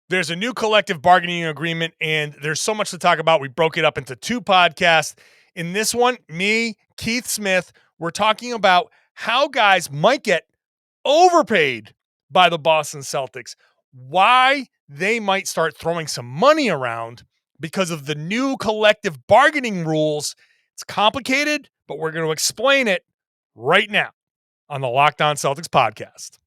There's a new collective bargaining agreement, and there's so much to talk about. We broke it up into 2 podcasts. In this one, me, Keith Smith, we're talking about how guys might get overpaid by the Boston Celtics, why they might start throwing some money around because of the new collective bargaining rules. It's complicated, but we're going to explain it right now on the Locked On Celtics podcast.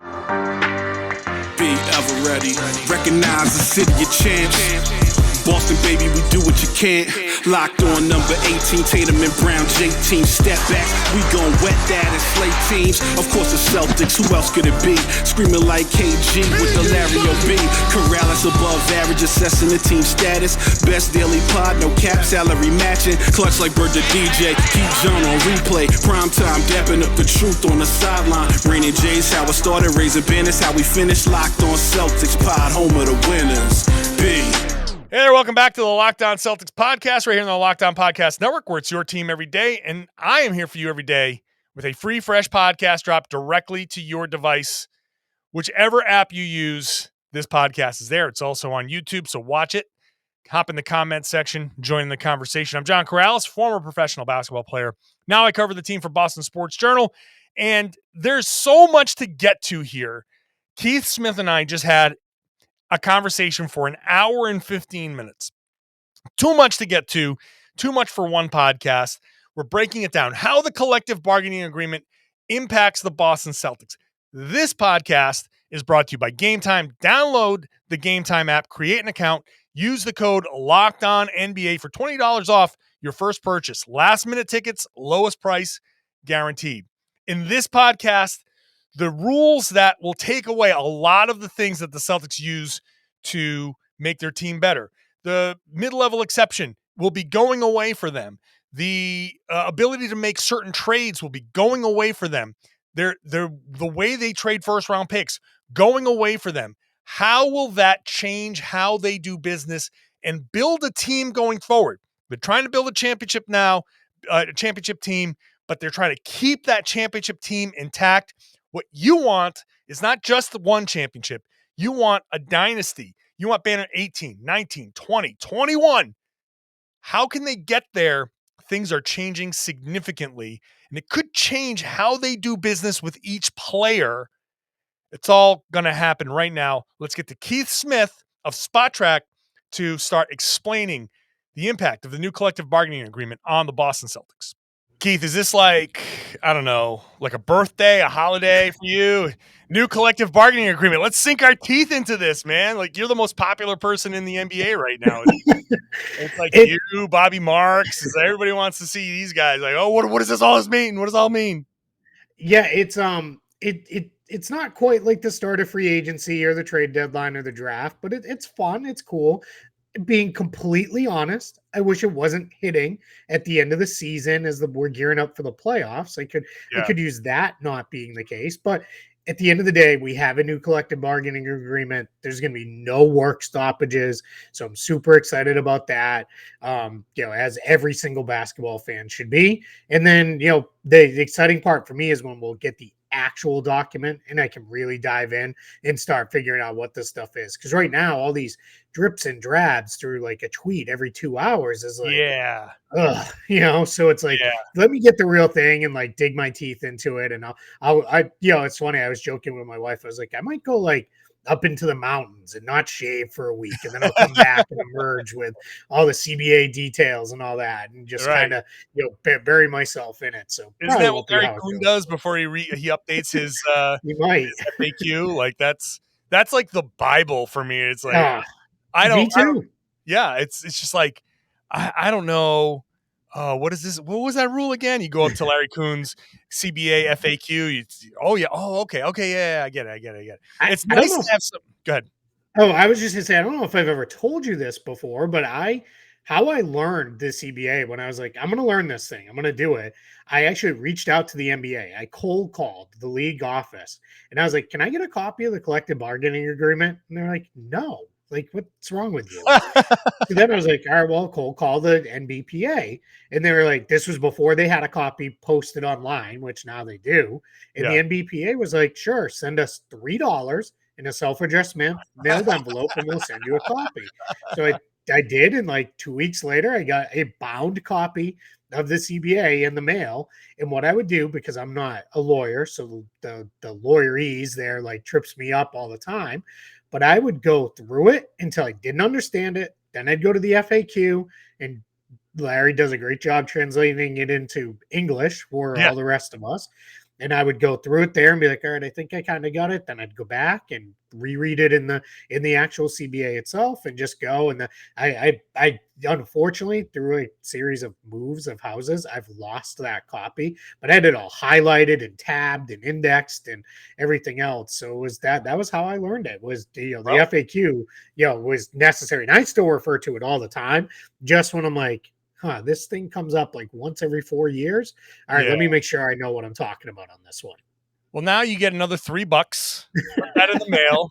Be ever ready. Recognize the city of champs. Boston, baby, we do what you can't. Locked on number 18, Tatum and Brown, J-team, step back. We gon' wet that and slay teams. Of course, the Celtics, who else could it be? Screaming like KG with the Larry O.B. Karalis above average, assessing the team status. Best daily pod, no cap, salary matching. Clutch like Bird the DJ, keep John on replay. Prime time, dapping up the truth on the sideline. Raining J's, how it started, raising banners, how we finished. Locked on Celtics pod, home of the winners. B. Hey there, welcome back to the Locked On Celtics podcast right here on the Locked On Podcast Network, where it's your team every day, and I am here for you every day with a free, fresh podcast drop directly to your device. Whichever app you use, this podcast is there. It's also on YouTube, so watch it. Hop in the comment section, join the conversation. I'm John Karalis, former professional basketball player. Now I cover the team for Boston Sports Journal, and there's so much to get to here. Keith Smith and I just had a conversation for an hour and 15 minutes. Too much to get to, too much for one podcast. We're breaking it down. How the collective bargaining agreement impacts the Boston Celtics. This podcast is brought to you by Game Time. Download the Game Time app, create an account, use the code LOCKEDONNBA for $20 off your first purchase. Last minute tickets, lowest price guaranteed. In this podcast, the rules that will take away a lot of the things that the Celtics use to make their team better. The mid-level exception will be going away for them. The ability to make certain trades will be going away for them. The way they trade first-round picks, going away for them. How will that change how they do business and build a team going forward? They're trying to build a championship now, a championship team, but they're trying to keep that championship team intact. What you want is not just the one championship. You want a dynasty. You want banner 18, 19, 20, 21. How can they get there? Things are changing significantly, and it could change how they do business with each player. It's all going to happen right now. Let's get to Keith Smith of Spotrac to start explaining the impact of the new collective bargaining agreement on the Boston Celtics. Keith, is this like, I don't know, like a birthday, a holiday for you? New collective bargaining agreement. Let's sink our teeth into this, man. Like, you're the most popular person in the NBA right now. It's like you, Bobby Marks. Everybody wants to see these guys. Like, oh, what does this all mean? What does it all mean? Yeah, it's not quite like the start of free agency or the trade deadline or the draft, but it's fun. It's cool. Being completely honest, I wish it wasn't hitting at the end of the season as we're gearing up for the playoffs. I could use that not being the case, but at the end of the day, we have a new collective bargaining agreement. There's going to be no work stoppages, so I'm super excited about that. As every single basketball fan should be. And then, the exciting part for me is when we'll get the actual document and I can really dive in and start figuring out what this stuff is. Because right now, all these drips and drabs through like a tweet every 2 hours is like, so it's like, let me get the real thing and like dig my teeth into it. And it's funny. I was joking with my wife. I was like, I might go like up into the mountains and not shave for a week. And then I'll come back and emerge with all the CBA details and all that. And just kind of, bury myself in it. So isn't that what Larry Kuhn does before he updates his, he might. His FAQ? Like that's like the Bible for me. It's like, me too. It's just like, I don't know. What is this? What was that rule again? You go up to Larry Kuhn's CBA FAQ. Okay, yeah, I get it. It's nice to have some. Go ahead. Oh, I was just gonna say, I don't know if I've ever told you this before, but how I learned the CBA when I was like, I'm going to learn this thing. I'm going to do it. I actually reached out to the NBA. I cold called the league office and I was like, can I get a copy of the collective bargaining agreement? And they're like, no. Like, what's wrong with you? So then I was like, all right, well, cold call the NBPA. And they were like, this was before they had a copy posted online, which now they do. And the NBPA was like, sure, send us $3 in a self-addressed mailed envelope, and we'll send you a copy. So I did, and like 2 weeks later, I got a bound copy of the CBA in the mail. And what I would do, because I'm not a lawyer, so the lawyerese there like trips me up all the time, but I would go through it until I didn't understand it. Then I'd go to the FAQ, and Larry does a great job translating it into English for Yeah. all the rest of us. And I would go through it there and be like, all right, I think I kind of got it. Then I'd go back and reread it in the actual CBA itself and just go. And I unfortunately, through a series of moves of houses, I've lost that copy, but I had it all highlighted and tabbed and indexed and everything else. So it was that was how I learned it, was the FAQ, was necessary. And I still refer to it all the time, just when I'm like, this thing comes up like once every 4 years. All right, let me make sure I know what I'm talking about on this one. Well, now you get another $3 for that in the mail,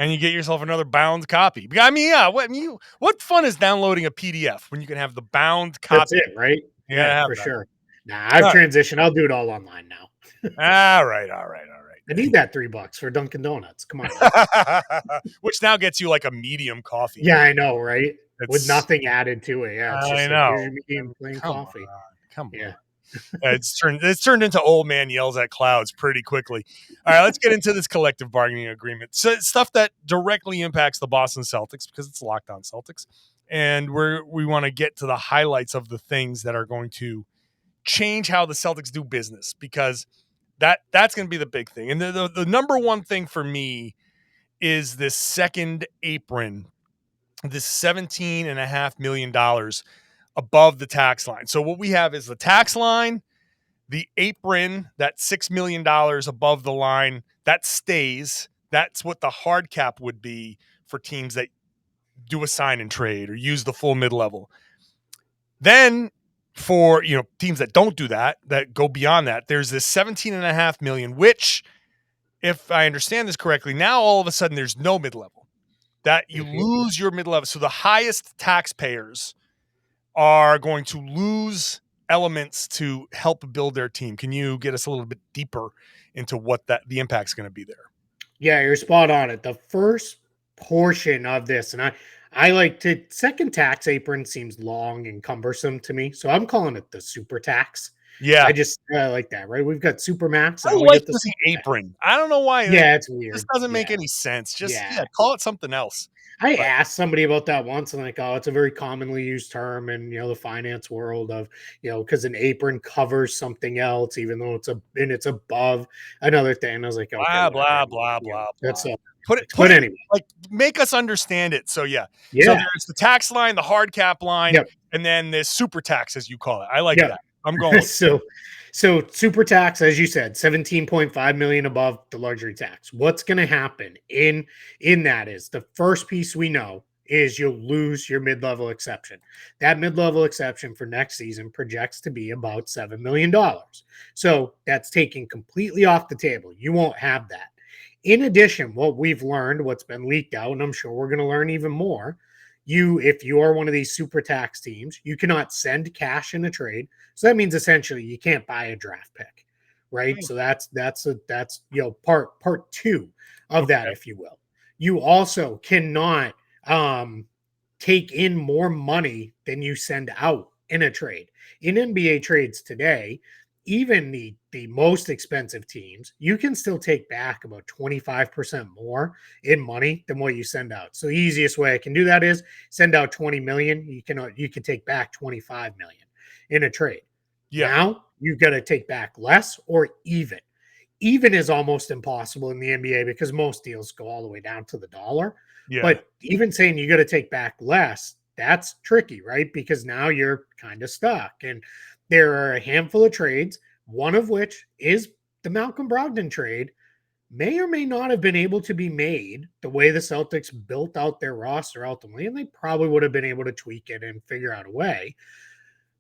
and you get yourself another bound copy. I mean, yeah. What fun is downloading a PDF when you can have the bound copy? That's it, right? Yeah, for sure. Nah, I've transitioned. I'll do it all online now. All right. I need that $3 for Dunkin' Donuts. Come on. Which now gets you like a medium coffee. Yeah, I know, right? With nothing added to it. Yeah, it's just I know. Like, here's your medium plain coffee. Come on. It's turned into old man yells at clouds pretty quickly. All right, let's get into this collective bargaining agreement. So stuff that directly impacts the Boston Celtics, because it's Locked On Celtics, and we want to get to the highlights of the things that are going to change how the Celtics do business, because that's going to be the big thing. And the number one thing for me is this second apron, this $17.5 million above the tax line. So what we have is the tax line, the apron, that $6 million above the line, that stays. That's what the hard cap would be for teams that do a sign and trade or use the full mid-level. Then for teams that don't do that go beyond that, there's this $17.5 million, which, if I understand this correctly, now all of a sudden there's no mid-level. That you lose your mid-level. So the highest taxpayers are going to lose elements to help build their team. Can you get us a little bit deeper into what the impact's going to be there? Yeah, you're spot on it. The first portion of this, and I like to, second tax apron seems long and cumbersome to me, so I'm calling it the super tax. Yeah, I just like that, right? We've got super max. I like the apron. I don't know why. Yeah, it's weird. This doesn't make any sense. Just call it something else. I asked somebody about that once, and like, it's a very commonly used term in the finance world of because an apron covers something else, even though it's above another thing. I was like, okay, blah blah blah blah. That's all. Put it anyway. Like, make us understand it. So yeah. So there's the tax line, the hard cap line, and then there's super tax, as you call it. I like that. I'm going with So super tax, as you said, 17.5 million above the luxury tax. What's going to happen in that is the first piece we know is you'll lose your mid-level exception. That mid-level exception for next season projects to be about $7 million. So that's taken completely off the table. You won't have that. In addition, what we've learned, what's been leaked out, and I'm sure we're going to learn even more, if you are one of these super tax teams, you cannot send cash in a trade. So that means essentially you can't buy a draft pick, right? So that's part two of that, if you will. You also cannot take in more money than you send out in a trade. In NBA trades today, even the most expensive teams, you can still take back about 25% more in money than what you send out. So the easiest way I can do that is send out 20 million. You can take back 25 million in a trade. Yeah. Now you've got to take back less or even. Even is almost impossible in the NBA because most deals go all the way down to the dollar. Yeah. But even saying you got to take back less, that's tricky, right? Because now you're kind of stuck. And there are a handful of trades, one of which is the Malcolm Brogdon trade, may or may not have been able to be made the way the Celtics built out their roster ultimately, and they probably would have been able to tweak it and figure out a way.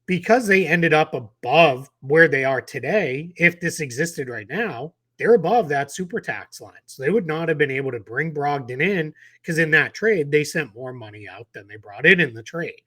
Because they ended up above where they are today, if this existed right now, they're above that super tax line. So they would not have been able to bring Brogdon in because in that trade, they sent more money out than they brought in the trade.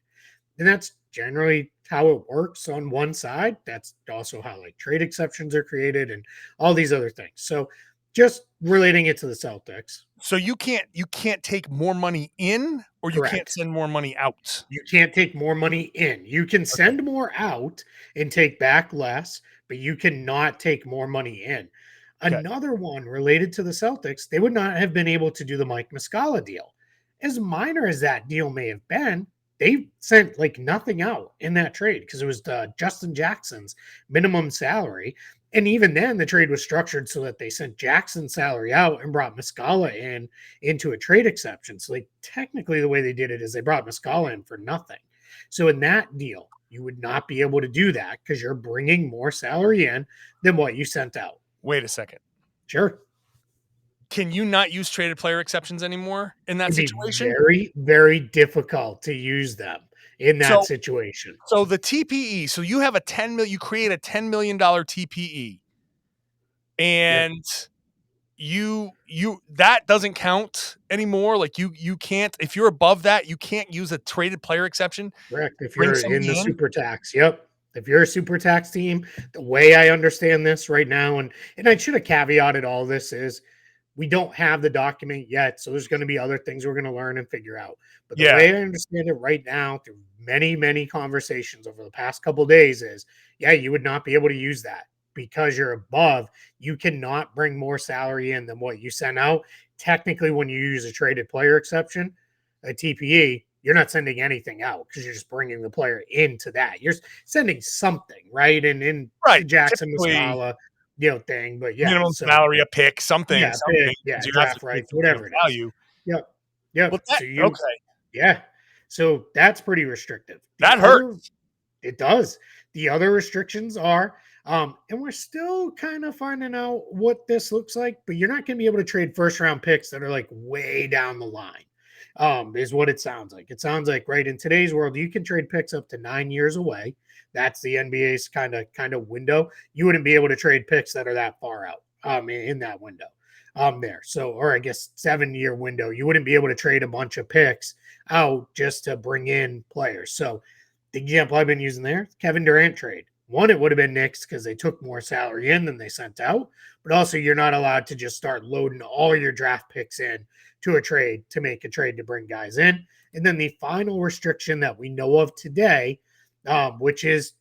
And that's generally how it works on one side. That's also how like trade exceptions are created and all these other things. So just relating it to the Celtics. So you can't take more money in, or you can't Correct. send more money out. You can't take more money in. You can send more out and take back less, but you cannot take more money in. Okay. Another one related to the Celtics, they would not have been able to do the Mike Muscala deal. As minor as that deal may have been, they sent like nothing out in that trade because it was Justin Jackson's minimum salary. And even then, the trade was structured so that they sent Jackson's salary out and brought Muscala in into a trade exception. So, like, technically, the way they did it is they brought Muscala in for nothing. So, in that deal, you would not be able to do that because you're bringing more salary in than what you sent out. Wait a second. Sure. Can you not use traded player exceptions anymore in that It'd situation? be very, very difficult to use them in that situation. So the TPE, so you have a you create a $10 million TPE, and you that doesn't count anymore. Like you can't, if you're above that, you can't use a traded player exception. Correct. If Bring you're in the somebody in? super tax, yep. If you're a super tax team, the way I understand this right now, and I should have caveated all this is we don't have the document yet, so there's going to be other things we're going to learn and figure out. But the way I understand it right now, through many, many conversations over the past couple of days, is you would not be able to use that because you're above. You cannot bring more salary in than what you send out. Technically, when you use a traded player exception, a TPE, you're not sending anything out because you're just bringing the player into that. You're sending something, right? And in the Jackson Muscala, thing, but minimum salary, a pick, something, something. Draft rights, whatever it is. Value. Yep. Well, Yeah. So that's pretty restrictive. That hurts. It does. The other restrictions are, and we're still kind of finding out what this looks like, but you're not going to be able to trade first round picks that are like way down the line. Is what it sounds like. It sounds like, right, in today's world, you can trade picks up to 9 years away. That's the NBA's kind of window. You wouldn't be able to trade picks that are that far out in that window there. So, or I guess 7-year window, you wouldn't be able to trade a bunch of picks out just to bring in players. So the example I've been using there, Kevin Durant trade. One, it would have been Knicks because they took more salary in than they sent out, but also you're not allowed to just start loading all your draft picks in to a trade to make a trade to bring guys in. And then the final restriction that we know of today, which is,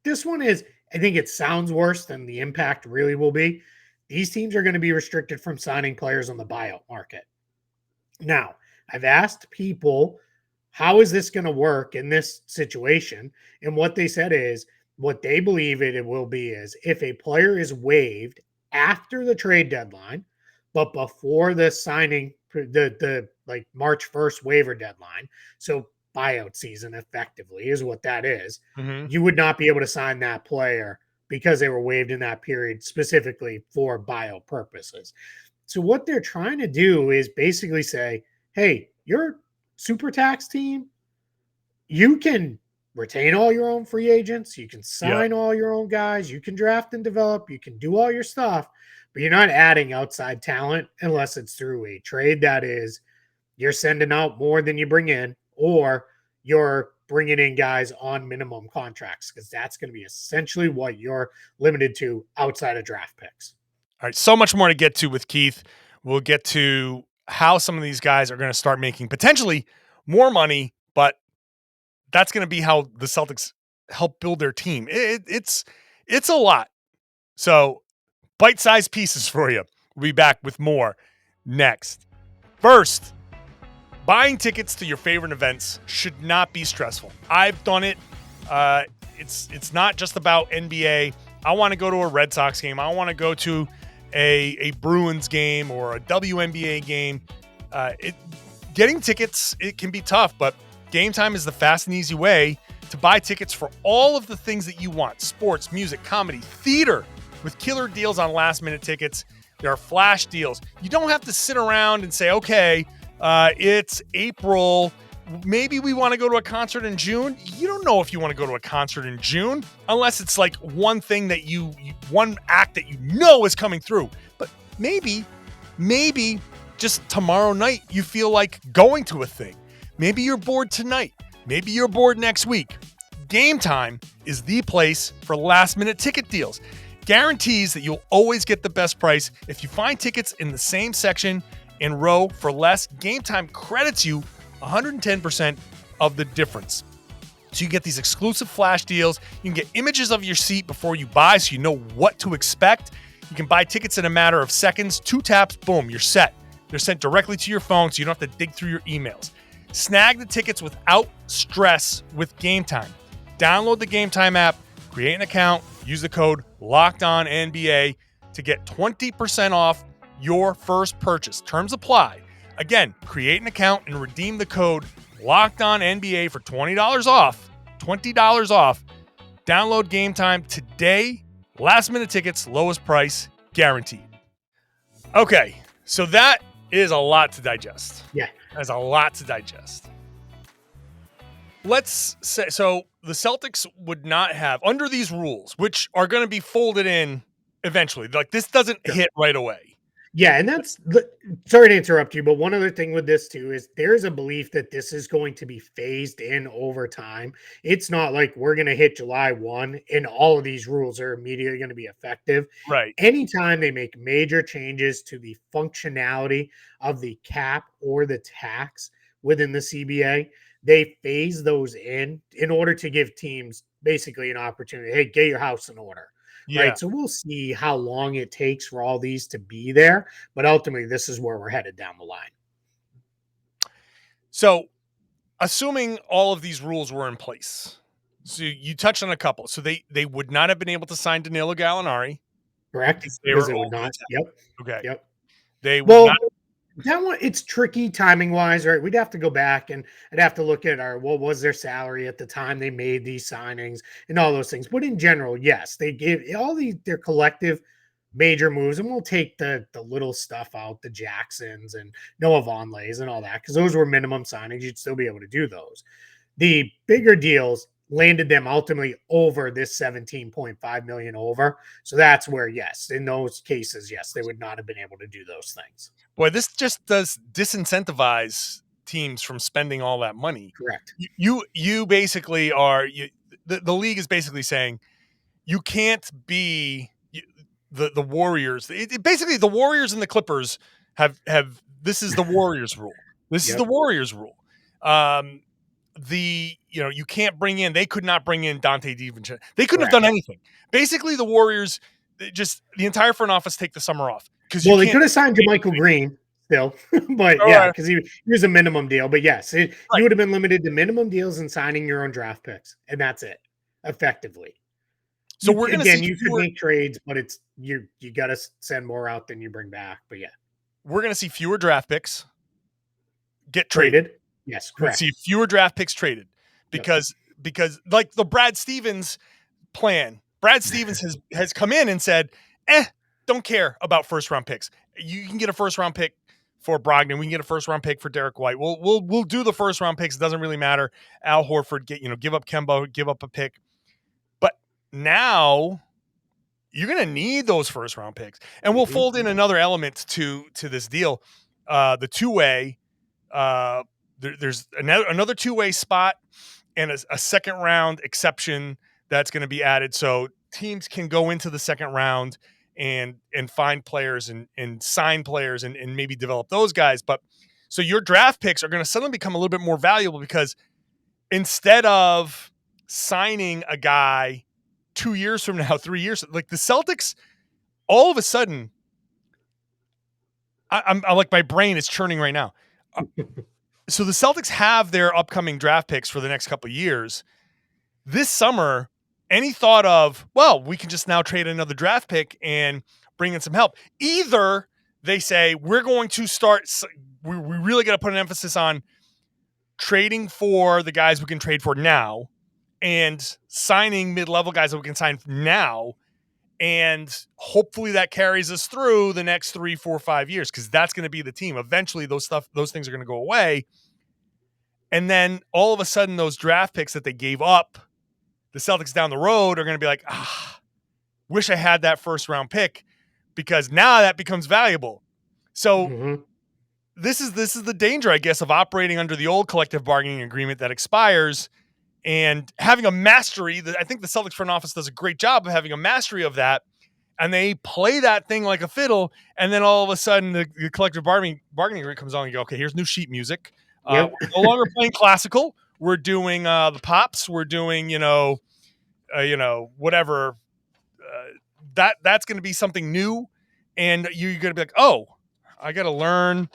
this one is, I think it sounds worse than the impact really will be. These teams are going to be restricted from signing players on the buyout market. Now, I've asked people, how is this going to work in this situation? And what they said is, what they believe it will be is, if a player is waived after the trade deadline, but before the signing, the like March 1st waiver deadline, so buyout season effectively is what that is, you would not be able to sign that player because they were waived in that period specifically for buyout purposes. So what they're trying to do is basically say, hey, your super tax team, you can retain all your own free agents, you can sign all your own guys, you can draft and develop, you can do all your stuff, but you're not adding outside talent unless it's through a trade that is, you're sending out more than you bring in, or you're bringing in guys on minimum contracts, because that's going to be essentially what you're limited to outside of draft picks. All right, so much more to get to with Keith. We'll get to how some of these guys are going to start making potentially more money, but that's going to be how the Celtics help build their team. It's a lot. So bite-sized pieces for you. We'll be back with more next. First, buying tickets to your favorite events should not be stressful. I've done it. It's not just about NBA. I want to go to a Red Sox game. I want to go to a Bruins game or a WNBA game. Getting tickets, it can be tough, but Game Time is the fast and easy way to buy tickets for all of the things that you want: sports, music, comedy, theater, with killer deals on last-minute tickets. There are flash deals. You don't have to sit around and say, okay, it's April, maybe we want to go to a concert in June. You don't know if you want to go to a concert in June unless it's like one thing that one act that you know is coming through. But maybe just tomorrow night you feel like going to a thing. Maybe you're bored tonight. Maybe you're bored next week. Game Time is the place for last-minute ticket deals. guarantees that you'll always get the best price. If you find tickets in the same section in row for less, Game Time credits you 110% of the difference. So you get these exclusive flash deals. You can get images of your seat before you buy so you know what to expect. You can buy tickets in a matter of seconds. 2 taps, boom, you're set. They're sent directly to your phone so you don't have to dig through your emails. Snag the tickets without stress with Game Time. Download the Game Time app, create an account, use the code LOCKEDONNBA to get 20% off your first purchase. Terms apply. Again, create an account and redeem the code LOCKEDONNBA for $20 off. $20 off. Download Game Time today. Last minute tickets, lowest price, guaranteed. Okay, so that is a lot to digest. Yeah. That's a lot to digest. Let's say, so the Celtics would not have, under these rules, which are going to be folded in eventually, like this doesn't hit right away. Yeah, and sorry to interrupt you, but one other thing with this too is there's a belief that this is going to be phased in over time. It's not like we're going to hit July 1 and all of these rules are immediately going to be effective. Right. Anytime they make major changes to the functionality of the cap or the tax within the CBA, they phase those in order to give teams basically an opportunity. Hey, get your house in order. Yeah. Right. So we'll see how long it takes for all these to be there. But ultimately, this is where we're headed down the line. So assuming all of these rules were in place, so you touched on a couple. So they would not have been able to sign Danilo Gallinari. Correct. Because it would not. Yep. Okay. Yep. They would not. That one, it's tricky timing wise, right? We'd have to go back and I'd have to look at what was their salary at the time they made these signings and all those things. But in general, yes, they gave all their collective major moves, and we'll take the little stuff out, the Jacksons and Noah Vonlehs and all that, because those were minimum signings. You'd still be able to do those. The bigger deals landed them ultimately over this 17.5 million over. So that's where, yes, in those cases, yes, they would not have been able to do those things. Boy, this just does disincentivize teams from spending all that money. Correct. You basically are the league is basically saying you can't be the Warriors. Basically, the Warriors and the Clippers have this is the Warriors rule. This is the Warriors rule. You can't bring in. They could not bring in Dante DiVincenzo. They couldn't have done anything. Basically, the Warriors just the entire front office take the summer off. Well, they could have signed Michael Green still, but because he was a minimum deal. But yes, you would have been limited to minimum deals and signing your own draft picks, and that's it, effectively. So we're going to see you could make trades, but it's you got to send more out than you bring back. But yeah, we're going to see fewer draft picks get traded. Yes, correct. We're going to see fewer draft picks traded because like the Brad Stevens plan. Brad Stevens has come in and said, don't care about first round picks. You can get a first round pick for Brogdon. We can get a first round pick for Derek White. We'll do the first round picks. It doesn't really matter. Al Horford give up Kemba, give up a pick. But now you're going to need those first round picks. And we'll fold in another element to this deal. The two-way, there's another two-way spot and a second round exception that's going to be added. So teams can go into the second round and find players and sign players and maybe develop those guys. But so your draft picks are going to suddenly become a little bit more valuable because instead of signing a guy 2 years from now, 3 years, like the Celtics, all of a sudden, I'm like, my brain is churning right now. So the Celtics have their upcoming draft picks for the next couple of years. This summer, any thought of, well, we can just now trade another draft pick and bring in some help. Either they say, we're going to start, we really got to put an emphasis on trading for the guys we can trade for now and signing mid-level guys that we can sign now. And hopefully that carries us through the next 3, 4, 5 years, because that's going to be the team. Eventually those things are going to go away. And then all of a sudden those draft picks that they gave up, the Celtics down the road are going to be like, wish I had that first round pick, because now that becomes valuable. So this is the danger, I guess, of operating under the old collective bargaining agreement that expires and having a mastery. I think the Celtics front office does a great job of having a mastery of that. and they play that thing like a fiddle, and then all of a sudden the collective bargaining agreement comes on and you go, okay, here's new sheet music. Yep. We're no longer playing classical. We're doing the pops. We're doing, whatever. That's going to be something new, and you're going to be like, oh, I got to learn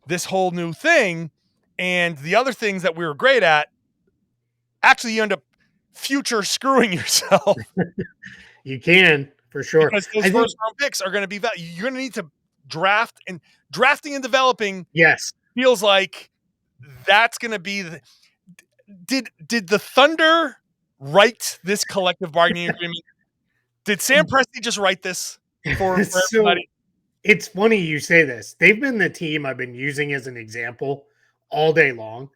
this whole new thing, and the other things that we were great at, actually you end up future screwing yourself. You can, for sure. Because those first round picks are going to be you're going to need to draft, and drafting and developing. Yes, feels like that's going to be did the Thunder write this collective bargaining agreement? Did Sam Presti just write this for everybody? It's funny you say this. They've been the team I've been using as an example all day long,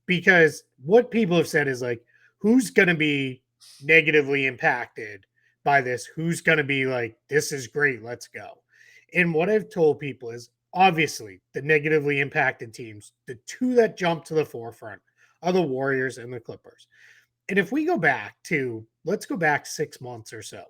because what people have said is like, who's going to be negatively impacted by this? Who's going to be like, this is great, let's go. And what I've told people is, obviously, the negatively impacted teams, the two that jump to the forefront are the Warriors and the Clippers. And if we go back to, let's go back 6 months or so,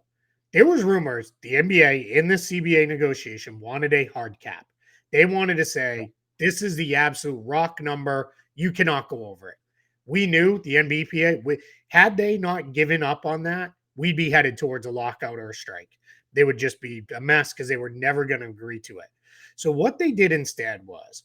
there was rumors the NBA in the CBA negotiation wanted a hard cap. They wanted to say, this is the absolute rock number. You cannot go over it. We knew the NBPA, had they not given up on that, we'd be headed towards a lockout or a strike. They would just be a mess because they were never going to agree to it. So what they did instead was,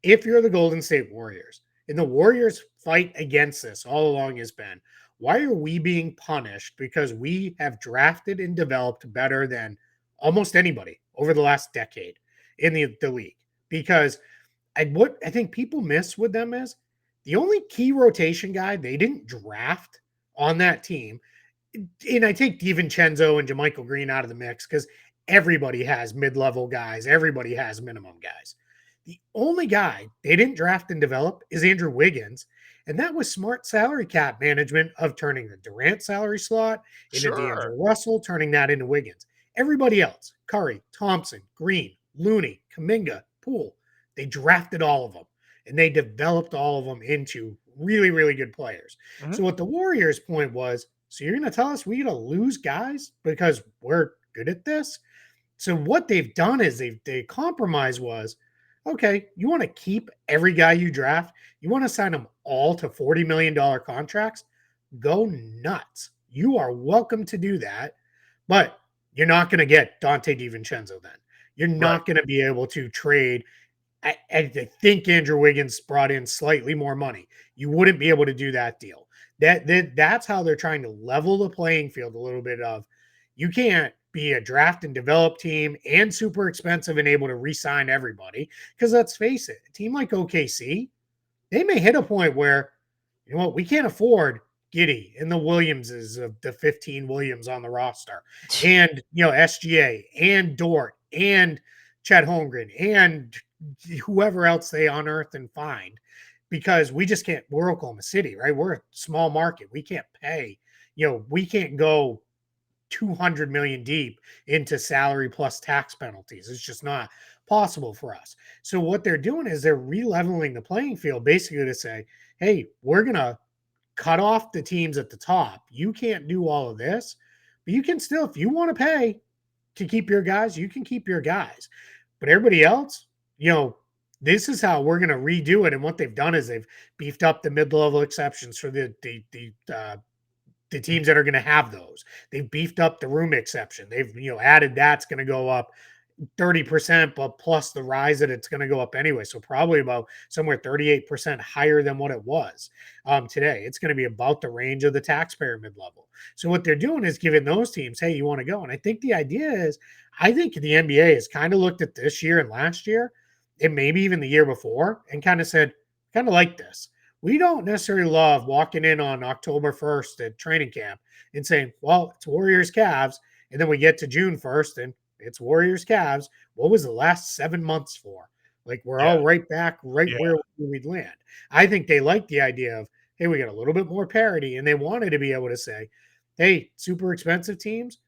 if you're the Golden State Warriors, and the Warriors' fight against this all along has been, why are we being punished because we have drafted and developed better than almost anybody over the last decade in the league? Because what I think people miss with them is the only key rotation guy they didn't draft on that team. And I take DiVincenzo and JaMychal Green out of the mix because everybody has mid-level guys. Everybody has minimum guys. The only guy they didn't draft and develop is Andrew Wiggins. And that was smart salary cap management of turning the Durant salary slot into D'Angelo Russell, turning that into Wiggins. Everybody else, Curry, Thompson, Green, Looney, Kuminga, Poole, they drafted all of them. And they developed all of them into really, really good players. Mm-hmm. So what the Warriors' point was, so you're going to tell us we got to lose guys because we're good at this? So what they've done is the compromise was, okay, you want to keep every guy you draft? You want to sign them all to $40 million contracts? Go nuts. You are welcome to do that, but you're not going to get Dante DiVincenzo then. You're not going to be able to trade. I think Andrew Wiggins brought in slightly more money. You wouldn't be able to do that deal. That's how they're trying to level the playing field a little bit of, you can't be a draft and develop team and super expensive and able to re-sign everybody. Because let's face it, a team like OKC, they may hit a point where, you know what, we can't afford Giddey and the Williamses of the 15 Williams on the roster, and SGA and Dort and Chet Holmgren and whoever else they unearth and find, because we just can't. We're Oklahoma City, right? We're a small market. We can't pay. We can't go 200 million deep into salary plus tax penalties. It's just not possible for us. So what they're doing is they're re-leveling the playing field, basically to say, hey, we're going to cut off the teams at the top. You can't do all of this, but you can still, if you want to pay to keep your guys, you can keep your guys. But everybody else, this is how we're going to redo it. And what they've done is they've beefed up the mid-level exceptions for the teams that are going to have those. They've beefed up the room exception. They've added that's going to go up 30%, but plus the rise that it's going to go up anyway. So probably about somewhere 38% higher than what it was today. It's going to be about the range of the taxpayer mid-level. So what they're doing is giving those teams, hey, you want to go? And I think the idea is, I think the NBA has kind of looked at this year and last year, and maybe even the year before, and kind of said, kind of like this. We don't necessarily love walking in on October 1st at training camp and saying, well, it's Warriors Cavs. And then we get to June 1st and it's Warriors Cavs. What was the last 7 months for? Like, we're all right back where we'd land. I think they like the idea of, hey, we got a little bit more parity. And they wanted to be able to say, hey, super expensive teams,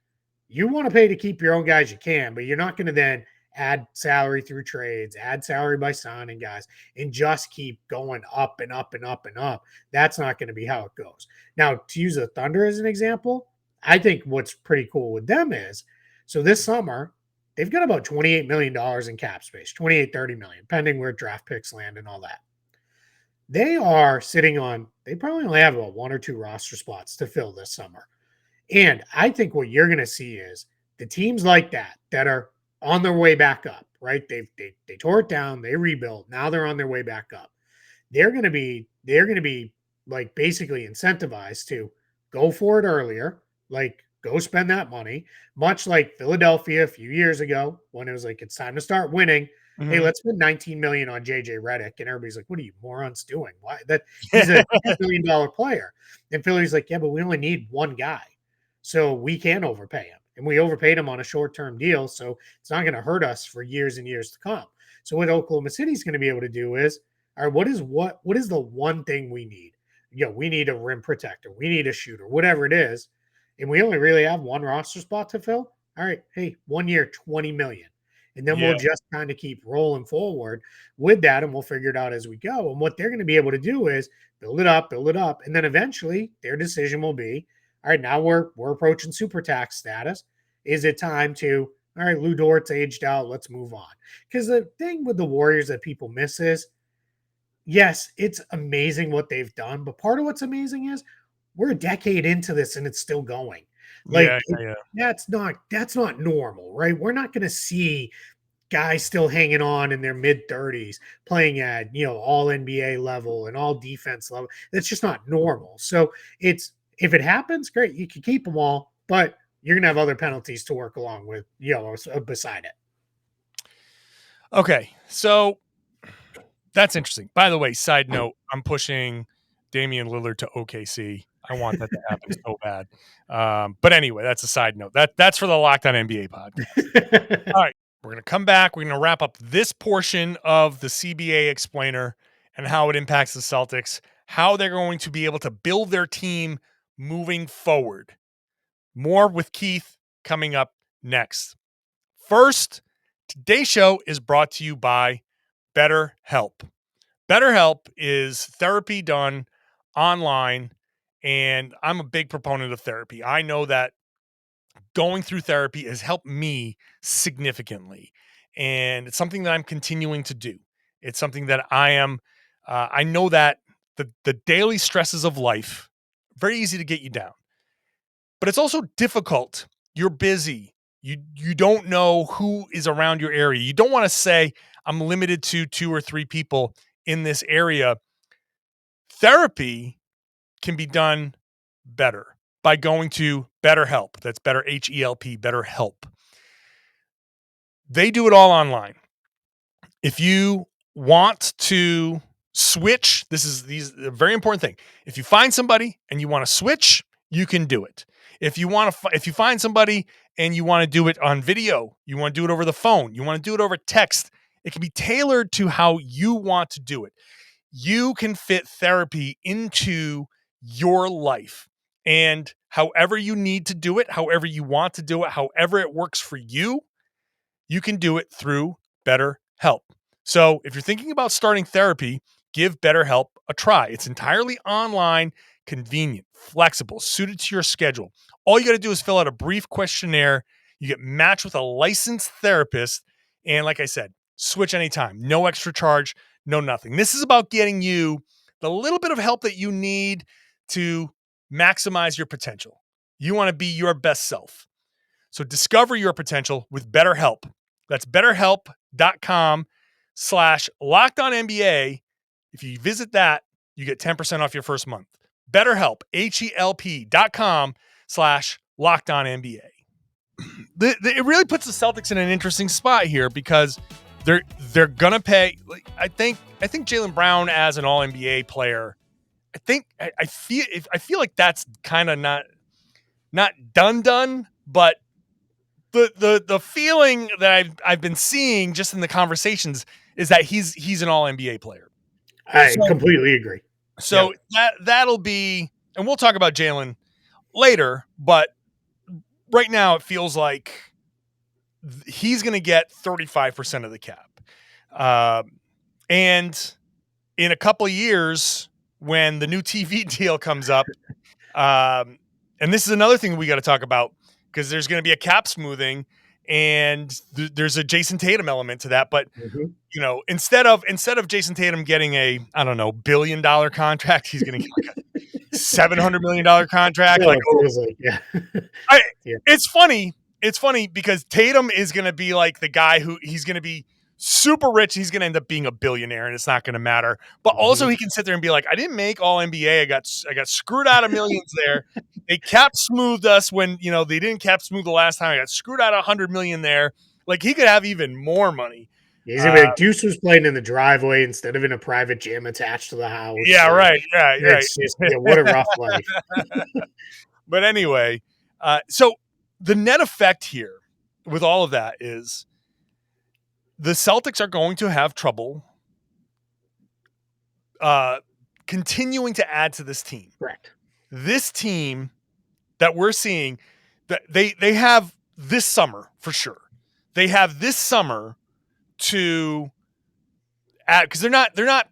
you want to pay to keep your own guys, you can, but you're not going to then add salary through trades, add salary by signing guys, and just keep going up and up and up and up. That's not going to be how it goes. Now, to use the Thunder as an example, I think what's pretty cool with them is, So this summer, they've got about $28 million in cap space, 28, 30 million, pending where draft picks land and all that. They are sitting on, they probably only have about 1 or 2 roster spots to fill this summer. And I think what you're going to see is the teams like that are on their way back up, right? They tore it down, they rebuilt. Now they're on their way back up. They're going to be like basically incentivized to go for it earlier, like go spend that money, much like Philadelphia a few years ago when it was like it's time to start winning. Hey, let's spend 19 million on JJ Redick, and everybody's like, "What are you morons doing? Why that he's a $10 million player?" And Philly's like, "Yeah, but we only need one guy, so we can overpay him, and we overpaid him on a short-term deal, so it's not going to hurt us for years and years to come." So what Oklahoma City's going to be able to do is, all right, what is the one thing we need? We need a rim protector, we need a shooter, whatever it is, and we only really have one roster spot to fill. All right, hey, 1 year, 20 million. And then Yeah. we'll just kind of keep rolling forward with that, and we'll figure it out as we go. And what they're going to be able to do is build it up, and then eventually their decision will be, all right, now we're approaching super tax status. Is it time to, all right, Lou Dort's aged out, let's move on? Because the thing with the Warriors that people miss is, yes, it's amazing what they've done, but part of what's amazing is we're a decade into this and it's still going. Yeah. Like Yeah. that's not normal, right? We're not going to see guys still hanging on in their mid 30s playing at, all NBA level and all defense level. That's just not normal. So it's, if it happens, great, you can keep them all, but you're going to have other penalties to work along with, beside it. Okay. So that's interesting. By the way, side note, I'm pushing Damian Lillard to OKC. I want that to happen so bad. But anyway, that's a side note. That's for the Locked On NBA podcast. All right. We're going to come back. We're going to wrap up this portion of the CBA explainer and how it impacts the Celtics, how they're going to be able to build their team moving forward. More with Keith coming up next. First, today's show is brought to you by BetterHelp. BetterHelp is therapy done online, and I'm a big proponent of therapy. I know that going through therapy has helped me significantly, and it's something that I'm continuing to do. It's something that I know that the daily stresses of life, very easy to get you down, but it's also difficult. You're busy. You don't know who is around your area. You don't want to say, I'm limited to 2 or 3 people in this area. Therapy can be done better by going to BetterHelp. That's better, H-E-L-P, BetterHelp. They do it all online. If you want to switch, this is a very important thing. If you find somebody and you want to switch, you can do it. If you find somebody and you want to do it on video, you want to do it over the phone, you want to do it over text, it can be tailored to how you want to do it. You can fit therapy into your life, and however you need to do it, however you want to do it, however it works for you, you can do it through BetterHelp. So if you're thinking about starting therapy, give BetterHelp a try. It's entirely online, convenient, flexible, suited to your schedule. All you got to do is fill out a brief questionnaire. You get matched with a licensed therapist. And like I said, switch anytime. No extra charge, no nothing. This is about getting you the little bit of help that you need to maximize your potential. You want to be your best self. So discover your potential with BetterHelp. That's BetterHelp.com/LockedOnNBA. If you visit that, you get 10% off your first month. BetterHelp, HELP.com/LockedOnNBA. It really puts the Celtics in an interesting spot here because they're gonna pay. Like, I think Jaylen Brown as an All NBA player. I feel like that's kind of not done, but the feeling that I've been seeing just in the conversations is that he's an All NBA player. I completely agree. So that'll be, and we'll talk about Jaylen later, but right now it feels like he's going to get 35% of the cap. And in a couple of years, when the new TV deal comes up, and this is another thing we got to talk about, because there's going to be a cap smoothing, and there's a Jayson Tatum element to that. But Mhm. you know, instead of Jayson Tatum getting a, I don't know, $1 billion contract, he's going to get like a $700 million contract. No, Like, it oh, feels like, yeah. I, Yeah. it's funny. It's funny because Tatum is going to be like the guy who he's going to be super rich. He's going to end up being a billionaire, and it's not going to matter. But also, he can sit there and be like, "I didn't make All NBA. I got screwed out of millions there. They cap smoothed us when they didn't cap smooth the last time. I got screwed out of 100 million there. Like he could have even more money." He's gonna be like, Deuce was playing in the driveway instead of in a private gym attached to the house. Yeah, Like, right. Yeah, right. it's just, what a rough life. But anyway, so the net effect here with all of that is the Celtics are going to have trouble continuing to add to this team. Correct. This team that we're seeing, that they have this summer for sure. They have this summer to add, because they're not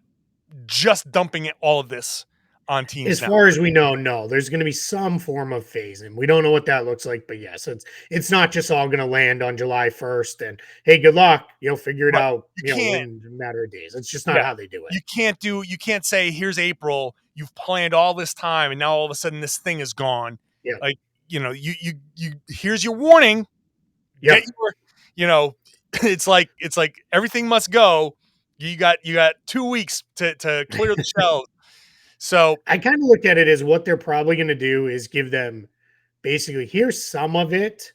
just dumping all of this on teams. As now. far as we know, no. There's going to be some form of phasing. We don't know what that looks like, but yes, it's not just all going to land on July 1st. And hey, good luck. You'll figure it out. In a matter of days. It's just not how they do it. You can't say here's April. You've planned all this time, and now all of a sudden this thing is gone. Yeah. Like you here's your warning. Yeah. It's like everything must go. You got 2 weeks to clear the shelves. So I kind of look at it as what they're probably going to do is give them basically, here's some of it,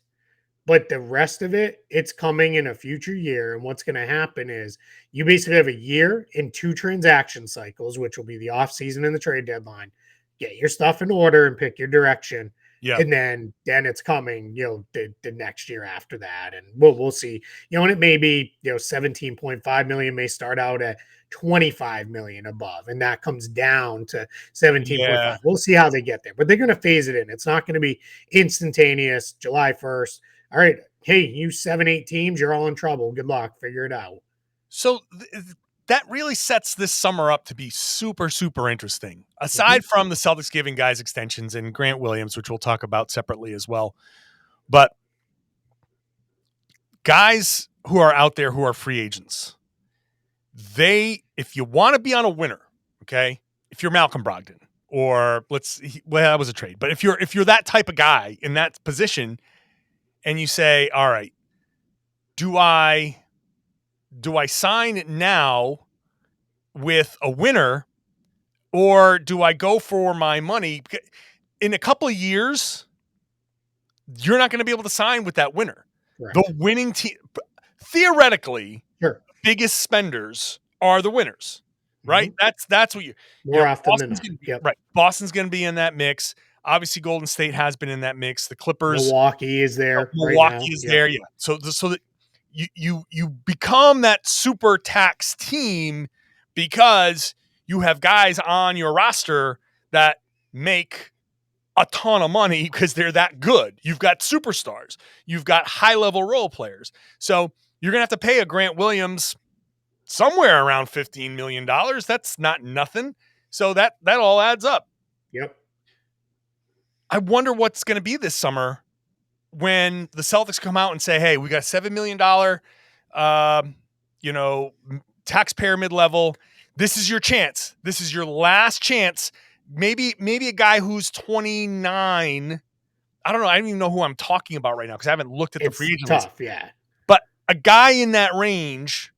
but the rest of it, it's coming in a future year. And what's going to happen is you basically have a year and 2 transaction cycles, which will be the off season and the trade deadline. Get your stuff in order and pick your direction. yeah, And then it's coming, the next year after that. And we'll see, and it may be, 17.5 million may start out at 25 million above, and that comes down to 17.5. Yeah. We'll see how they get there, but they're going to phase it in. It's not going to be instantaneous July 1st. All right, hey, you 7-8 teams, you're all in trouble. Good luck. Figure it out. So that really sets this summer up to be super, super interesting. Aside from the Celtics giving guys extensions and Grant Williams, which we'll talk about separately as well. But guys who are out there who are free agents, if you want to be on a winner, okay, if you're Malcolm Brogdon, or that was a trade, but if you're that type of guy in that position, and you say, all right, do I sign now with a winner, or do I go for my money? In a couple of years, you're not going to be able to sign with that winner. Right. The winning team, theoretically, sure, biggest spenders are the winners, right? That's what more often than not. Yep. Right. Boston's going to be in that mix. Obviously, Golden State has been in that mix. The Clippers, Milwaukee is there. Milwaukee is there. Yeah. So that you become that super tax team because you have guys on your roster that make a ton of money because they're that good. You've got superstars. You've got high-level role players. So you're going to have to pay a Grant Williams somewhere around $15 million. That's not nothing. So that all adds up. Yep. I wonder what's going to be this summer when the Celtics come out and say, hey, we got a $7 million, taxpayer mid-level. This is your chance. This is your last chance. Maybe a guy who's 29. I don't know. I don't even know who I'm talking about right now because I haven't looked at the free agent list. Tough, yeah. But a guy in that range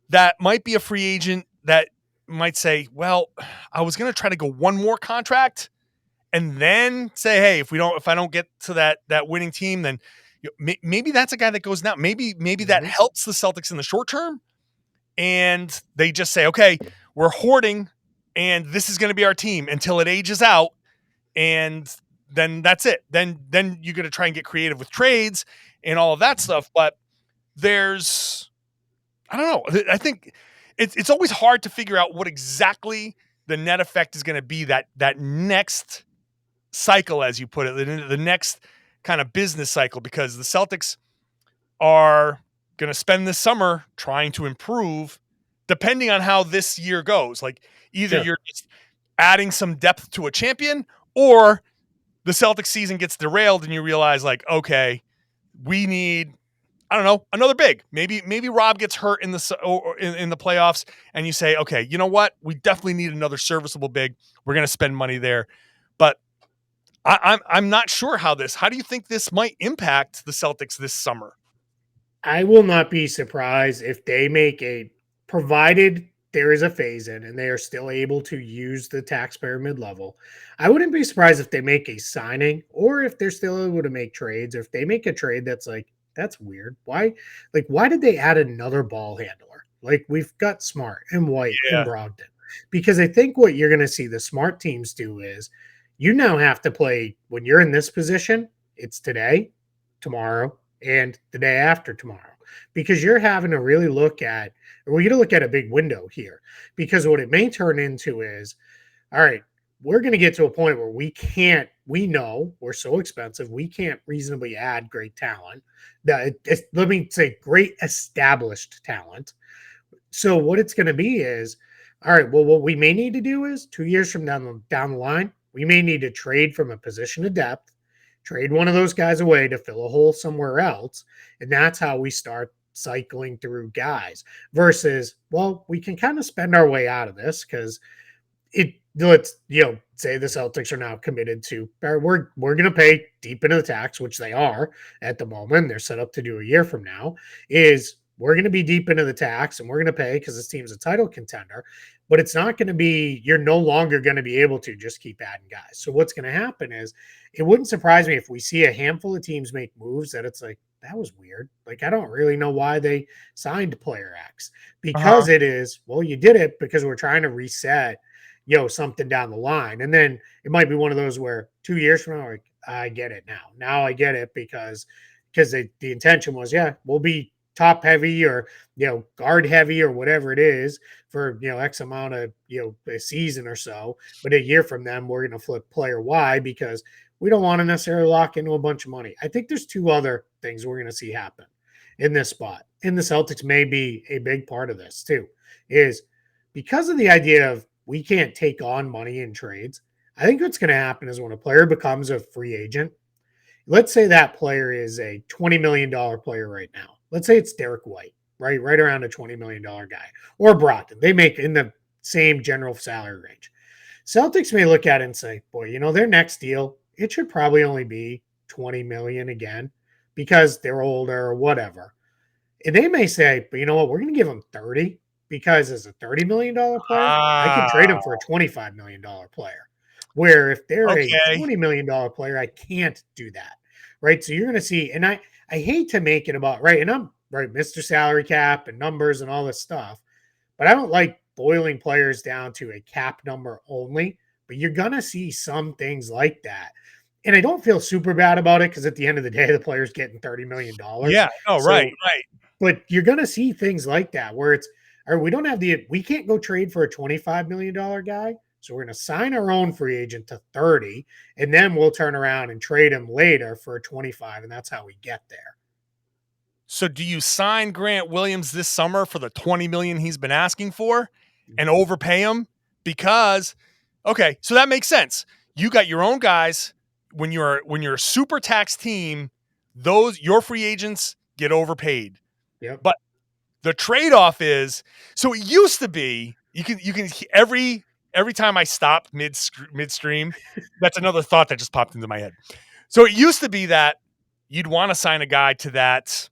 that might be a free agent that might say, well, I was going to try to go one more contract and then say, hey, if I don't get to that winning team, then maybe that's a guy that goes now. Maybe that helps the Celtics in the short term. And they just say, okay, we're hoarding and this is going to be our team until it ages out. And then that's it. Then you're going to try and get creative with trades and all of that stuff. But I don't know. I think it's always hard to figure out what exactly the net effect is going to be that next cycle, as you put it, the next kind of business cycle, because the Celtics are going to spend this summer trying to improve depending on how this year goes. Like either you're just adding some depth to a champion, or the Celtics season gets derailed and you realize like, okay, we need I don't know, another big. Maybe Rob gets hurt in the playoffs, and you say, okay, you know what? We definitely need another serviceable big. We're going to spend money there, but I'm not sure how do you think this might impact the Celtics this summer? I will not be surprised if they make provided there is a phase in and they are still able to use the taxpayer mid level. I wouldn't be surprised if they make a signing or if they're still able to make trades, or if they make a trade that's like, that's weird. Why did they add another ball handler? Like, we've got Smart and White and Yeah. Brogdon. Because I think what you're going to see the smart teams do is you now have to play when you're in this position, it's today, tomorrow, and the day after tomorrow, because you're having to really look at, or we're going to look at a big window here, because what it may turn into is, all right, we're going to get to a point where we know we're so expensive, we can't reasonably add great talent. Let me say great established talent. So what it's going to be is, all right, well, what we may need to do is 2 years from down the line, we may need to trade from a position of depth, trade one of those guys away to fill a hole somewhere else. And that's how we start cycling through guys versus, well, we can kind of spend our way out of this because let's say the Celtics are now committed to, we're going to pay deep into the tax, which they are at the moment. They're set up to do a year from now. Is we're going to be deep into the tax and we're going to pay because this team's a title contender, but it's not going to be, you're no longer going to be able to just keep adding guys. So what's going to happen is, it wouldn't surprise me if we see a handful of teams make moves that it's like, that was weird. Like, I don't really know why they signed player X, because it is, well, you did it because we're trying to reset, something down the line. And then it might be one of those where 2 years from now, like, I get it now. Now I get it because the intention was, yeah, we'll be top heavy or guard heavy or whatever it is for X amount of a season or so, but a year from them we're going to flip player Y because we don't want to necessarily lock into a bunch of money. I think there's two other things we're going to see happen in this spot, and the Celtics may be a big part of this too, is because of the idea of we can't take on money in trades. I think what's going to happen is when a player becomes a free agent, let's say that player is a $20 million player right now. Let's say it's Derek White, right around a $20 million guy, or Brogdon. They make in the same general salary range. Celtics may look at it and say, boy, their next deal, it should probably only be 20 million again because they're older or whatever. And they may say, but you know what, we're going to give them 30 because as a $30 million player, I could trade them for a $25 million player. Where if they're a $20 million player, I can't do that. Right. So you're going to see, and I hate to make it about, right, and I'm right, Mr. Salary Cap and numbers and all this stuff, but I don't like boiling players down to a cap number only, but you're going to see some things like that. And I don't feel super bad about it because at the end of the day, the player's getting $30 million. Yeah. Oh, so, right. But you're going to see things like that where it's, or we can't go trade for a $25 million guy. So we're going to sign our own free agent to 30, and then we'll turn around and trade him later for a 25, and that's how we get there. So do you sign Grant Williams this summer for the $20 million he's been asking for and overpay him? Because, okay, so that makes sense. You got your own guys. When you're a super tax team, your free agents get overpaid. Yep. But the trade-off is, so it used to be you can every time I stop midstream, that's another thought that just popped into my head. So it used to be that you'd want to sign a guy to that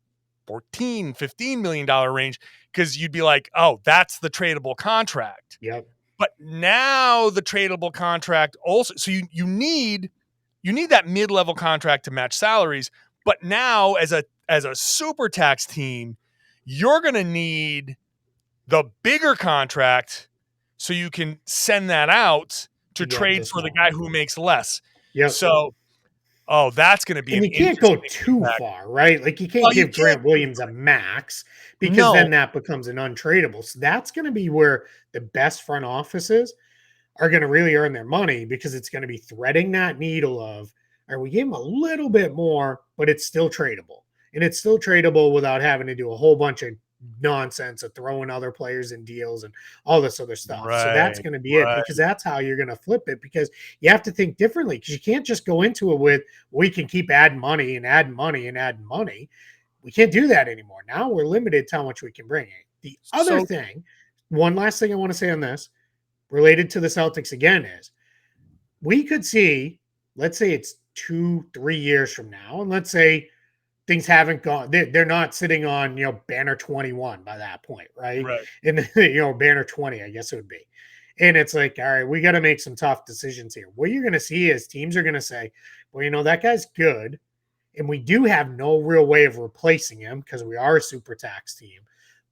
$14-15 million range because you'd be like, oh, that's the tradable contract. Yep. But now the tradable contract also, so you need that mid-level contract to match salaries. But now as a super tax team, you're going to need the bigger contract so you can send that out to trade for the guy who makes less. Yep. So, that's going to be. And you can't go too far, right? Like you can't give Grant Williams a max because then that becomes an untradeable. So that's going to be where the best front offices are going to really earn their money, because it's going to be threading that needle of, all right, we gave him a little bit more, but it's still tradable. And it's still tradable without having to do a whole bunch of nonsense of throwing other players in deals and all this other stuff. So that's going to be it, because that's how you're going to flip it, because you have to think differently, because you can't just go into it with, we can keep adding money and adding money and adding money. We can't do that anymore. Now we're limited to how much we can bring in. The other thing, one last thing I want to say on this, related to the Celtics again, is we could see, let's say it's 2-3 years from now, and let's say things haven't gone, they're not sitting on, banner 21 by that point, right? And, banner 20, I guess it would be. And it's like, all right, we got to make some tough decisions here. What you're going to see is teams are going to say, well, that guy's good. And we do have no real way of replacing him because we are a super tax team,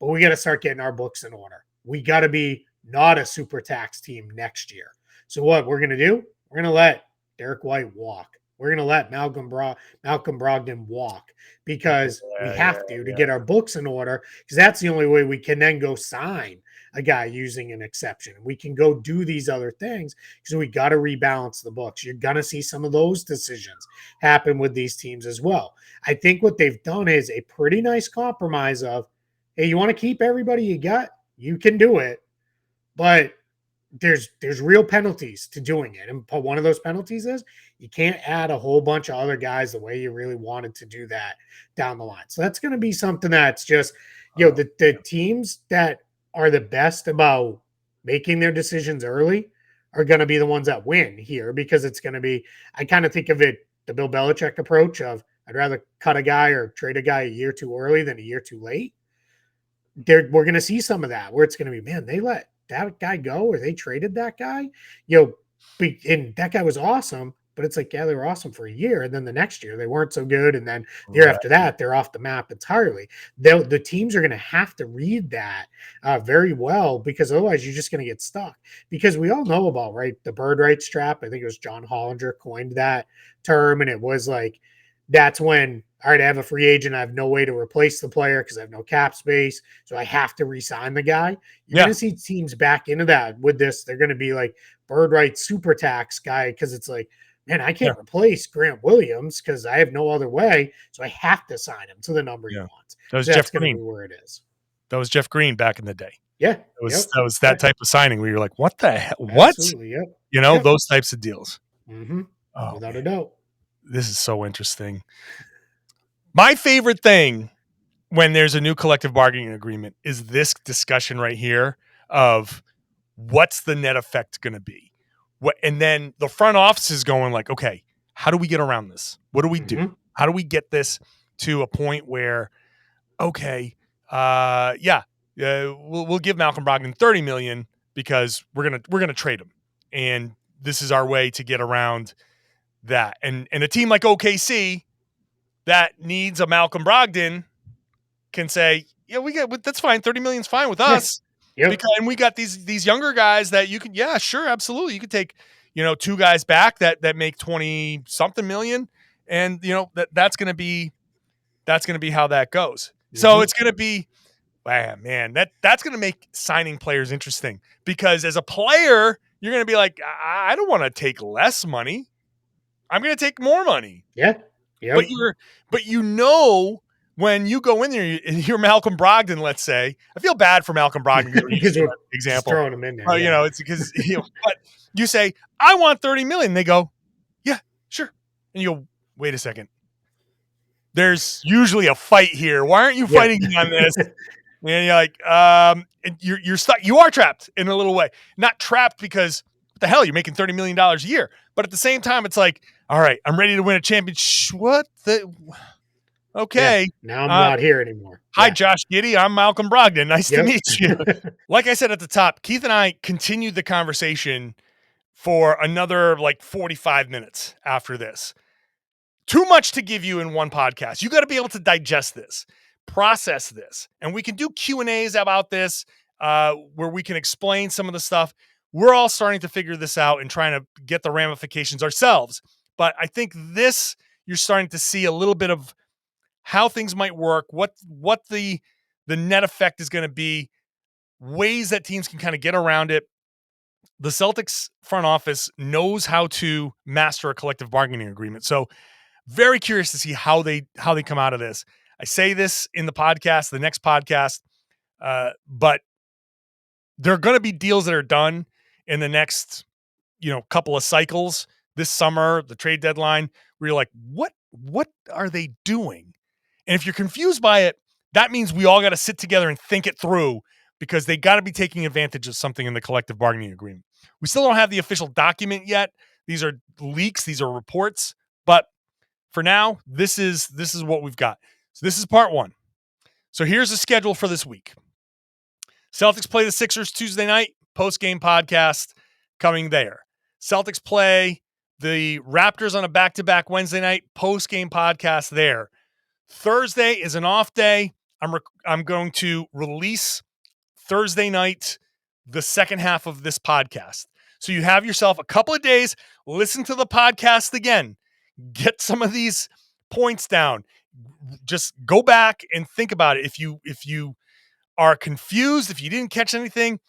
but we got to start getting our books in order. We got to be not a super tax team next year. So what we're going to do, we're going to let Derek White walk. We're going to let Malcolm Brogdon walk because we have to get our books in order, because that's the only way we can then go sign a guy using an exception. We can go do these other things because we got to rebalance the books. You're going to see some of those decisions happen with these teams as well. I think what they've done is a pretty nice compromise of, hey, you want to keep everybody you got? You can do it, but there's real penalties to doing it. And one of those penalties is you can't add a whole bunch of other guys the way you really wanted to do that down the line. So that's going to be something that's just, the teams that are the best about making their decisions early are going to be the ones that win here, because it's going to be, I kind of think of it, the Bill Belichick approach of, I'd rather cut a guy or trade a guy a year too early than a year too late. We're going to see some of that where it's going to be, man, they let that guy go or they traded that guy, and that guy was awesome, but it's like, yeah, they were awesome for a year. And then the next year they weren't so good. And then the year after that, they're off the map entirely. The teams are going to have to read that very well, because otherwise you're just going to get stuck, because we all know about, right, the bird rights trap. I think it was John Hollinger coined that term. And it was like, that's when, all right, I have a free agent. I have no way to replace the player because I have no cap space. So I have to re-sign the guy. You're going to see teams back into that with this. They're going to be like bird rights super tax guy, because it's like, man, I can't replace Grant Williams because I have no other way. So I have to sign him to the number he wants. That's Jeff Green. Where it is. That was Jeff Green back in the day. Yeah. That was that type of signing where you're like, what the hell? What? Absolutely, yep. Those types of deals. Mm-hmm. Without a doubt. This is so interesting. My favorite thing when there's a new collective bargaining agreement is this discussion right here of what's the net effect going to be. And then the front office is going like, okay, how do we get around this? What do we do? How do we get this to a point where, okay, we'll give Malcolm Brogdon $30 million because we're gonna trade him, and this is our way to get around that. And a team like OKC that needs a Malcolm Brogdon can say, yeah, that's fine. 30 million is fine with us. And we got these younger guys that you could, sure, absolutely. You could take, 2 guys back that make 20 something million. And, that's going to be how that goes. So it's going to be, man, that's going to make signing players interesting, because as a player, you're going to be like, I don't want to take less money. I'm going to take more money. Yeah. But when you go in there and you're Malcolm Brogdon, let's say, I feel bad for Malcolm Brogdon because we're example, throwing him in there. It's because but you say, I want 30 million. They go, yeah, sure. And you go, wait a second. There's usually a fight here. Why aren't you fighting me on this? And you're like, you're stuck. You are trapped in a little way. Not trapped because what the hell, you're making $30 million a year. But at the same time, it's like, all right, I'm ready to win a championship. What the? Okay. Now I'm not here anymore. Hi, Josh Giddey. I'm Malcolm Brogdon. Nice to meet you. Like I said at the top, Keith and I continued the conversation for another 45 minutes after this. Too much to give you in one podcast. You got to be able to digest this, process this, and we can do Q&As about this where we can explain some of the stuff. We're all starting to figure this out and trying to get the ramifications ourselves. But I think you're starting to see a little bit of how things might work, what the net effect is going to be, ways that teams can kind of get around it. The Celtics front office knows how to master a collective bargaining agreement. So very curious to see how they come out of this. I say this in the podcast, the next podcast, but there are going to be deals that are done in the next, couple of cycles this summer, the trade deadline, where you're like, what are they doing? And if you're confused by it, that means we all got to sit together and think it through, because they got to be taking advantage of something in the collective bargaining agreement. We still don't have the official document yet. These are leaks, these are reports, but for now, this is what we've got. So this is part one. So here's the schedule for this week. Celtics play the Sixers Tuesday night, post-game podcast coming there. Celtics play the Raptors on a back-to-back Wednesday night, post-game podcast there. Thursday is an off day. I'm going to release Thursday night the second half of this podcast. So you have yourself a couple of days, listen to the podcast again, get some of these points down. Just go back and think about it. If you are confused, if you didn't catch anything,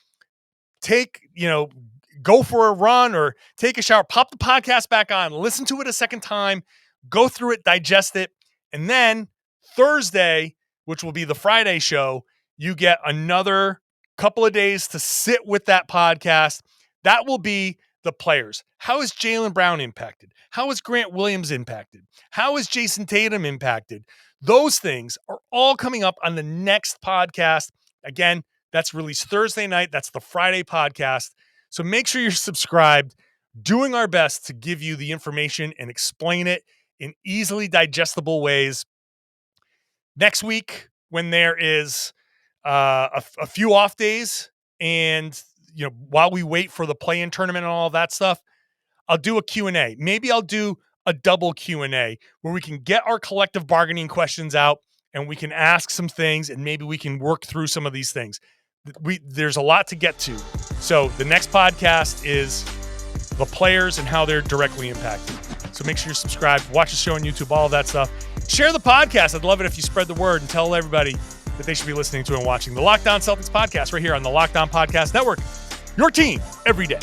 go for a run or take a shower, pop the podcast back on, listen to it a second time, go through it, digest it. And then Thursday, which will be the Friday show, you get another couple of days to sit with that podcast. That will be the players. How is Jaylen Brown impacted? How is Grant Williams impacted? How is Jayson Tatum impacted? Those things are all coming up on the next podcast. Again, that's released Thursday night. That's the Friday podcast. So make sure you're subscribed, doing our best to give you the information and explain it in easily digestible ways. Next week, when there is a few off days, and while we wait for the play-in tournament and all that stuff, I'll do a Q&A. Maybe I'll do a double Q&A where we can get our collective bargaining questions out and we can ask some things, and maybe we can work through some of these things. There's a lot to get to. So the next podcast is the players and how they're directly impacted. So make sure you're subscribed, watch the show on YouTube, all of that stuff. Share the podcast. I'd love it if you spread the word and tell everybody that they should be listening to and watching the Locked On Celtics podcast right here on the Locked On Podcast Network. Your team every day.